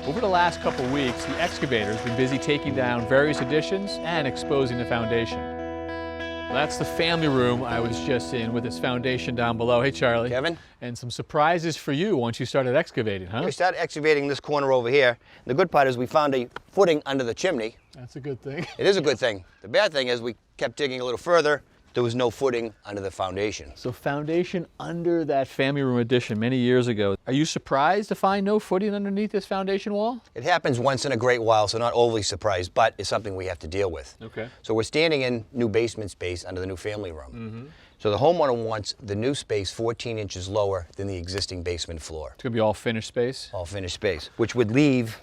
Over the last couple of weeks, the excavator's been busy taking down various additions and exposing the foundation. Well, that's the family room I was just in with its foundation down below. Hey, Charlie. Kevin. And some surprises for you once you started excavating, huh? We started excavating this corner over here. The good part is we found a footing under the chimney. That's a good thing. It is a good thing. The bad thing is we kept digging a little further. There was no footing under the foundation. So foundation under that family room addition many years ago. Are you surprised to find no footing underneath this foundation wall? It happens once in a great while, so not overly surprised, but it's something we have to deal with. Okay. So we're standing in new basement space under the new family room. So the homeowner wants the new space 14 inches lower than the existing basement floor. It's going to be all finished space? All finished space, which would leave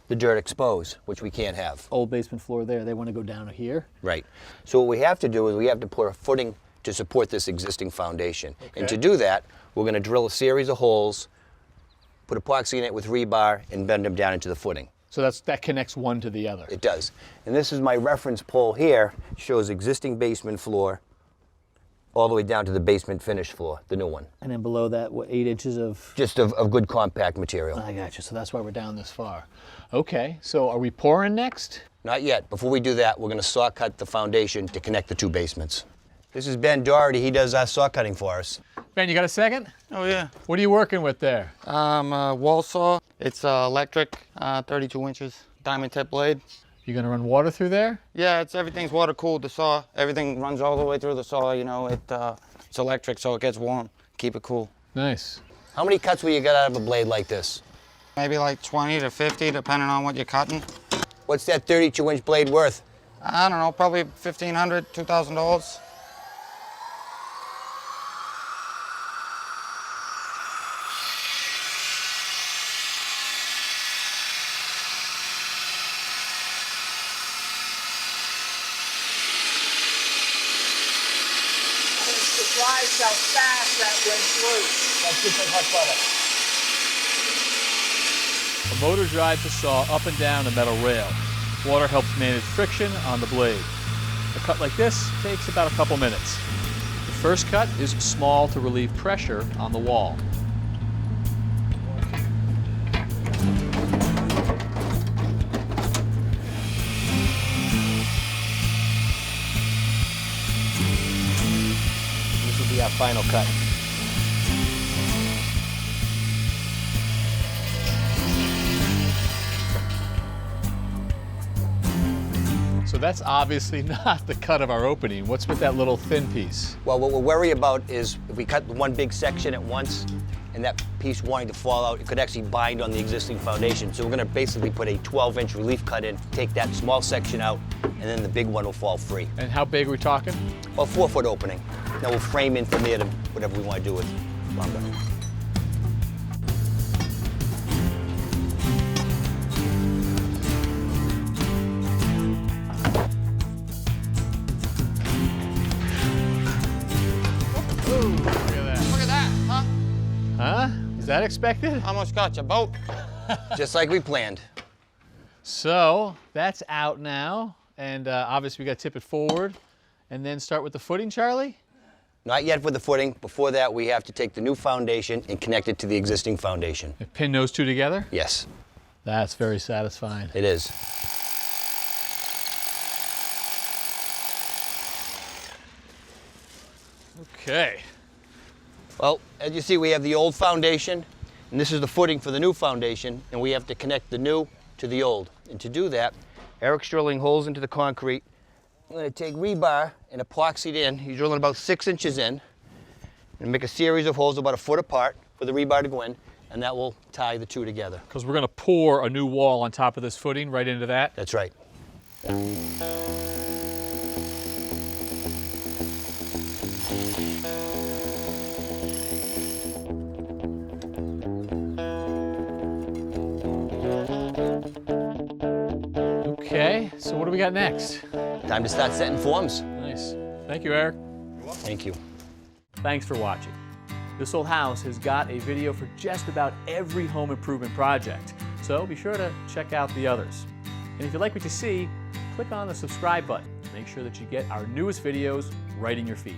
the dirt exposed, which we can't have. Old basement floor there, they want to go down to here? Right. So what we have to do is we have to put a footing to support this existing foundation. Okay. And to do that, we're going to drill a series of holes, put epoxy in it with rebar, and bend them down into the footing. So that connects one to the other? It does. And this is my reference pole here, shows existing basement floor all the way down to the basement finished floor, the new one. And then below that, what, 8 inches of? Just of good compact material. I got you, so that's why we're down this far. Okay, so are we pouring next? Not yet. Before we do that, we're going to saw cut the foundation to connect the two basements. This is Ben Doherty. He does our saw cutting for us. Ben, you got a second? Oh yeah. What are you working with there? Wall saw. It's electric, 32 inches, diamond tip blade. You gonna run water through there? Yeah, everything's water cooled. The saw, everything runs all the way through the saw. You know, it's electric, so it gets warm. Keep it cool. Nice. How many cuts will you get out of a blade like this? Maybe like 20 to 50, depending on what you're cutting. What's that 32-inch blade worth? I don't know, probably $1,500, $2,000. Surprised how fast that went through. That's just like hot butter. A motor drives the saw up and down a metal rail. Water helps manage friction on the blade. A cut like this takes about a couple minutes. The first cut is small to relieve pressure on the wall. This will be our final cut. So that's obviously not the cut of our opening. What's with that little thin piece? Well, what we're worried about is if we cut one big section at once and that piece wanting to fall out, it could actually bind on the existing foundation. So we're gonna basically put a 12-inch relief cut in, take that small section out, and then the big one will fall free. And how big are we talking? Well, 4-foot opening. Now we'll frame in from there to whatever we want to do with lumber. Look at that. Look at that, huh? Huh? Is that expected? Almost got your boat. Just like we planned. So that's out now. And obviously we got to tip it forward and then start with the footing, Charlie? Not yet with the footing. Before that, we have to take the new foundation and connect it to the existing foundation. And pin those two together? Yes, That's very satisfying. it is. Okay. Well, as you see, we have the old foundation, and this is the footing for the new foundation, and we have to connect the new to the old. And to do that, Eric's drilling holes into the concrete. I'm going to take rebar and epoxy it in. He's drilling about 6 inches in, and make a series of holes about a foot apart for the rebar to go in, and that will tie the two together. Because we're going to pour a new wall on top of this footing right into that. That's right. Okay, so what do we got next? Time to start setting forms. Nice. Thank you, Eric. Thank you. Thanks for watching. This Old House has got a video for just about every home improvement project, so be sure to check out the others. And if you like what you see, click on the subscribe button. Make sure that you get our newest videos right in your feed.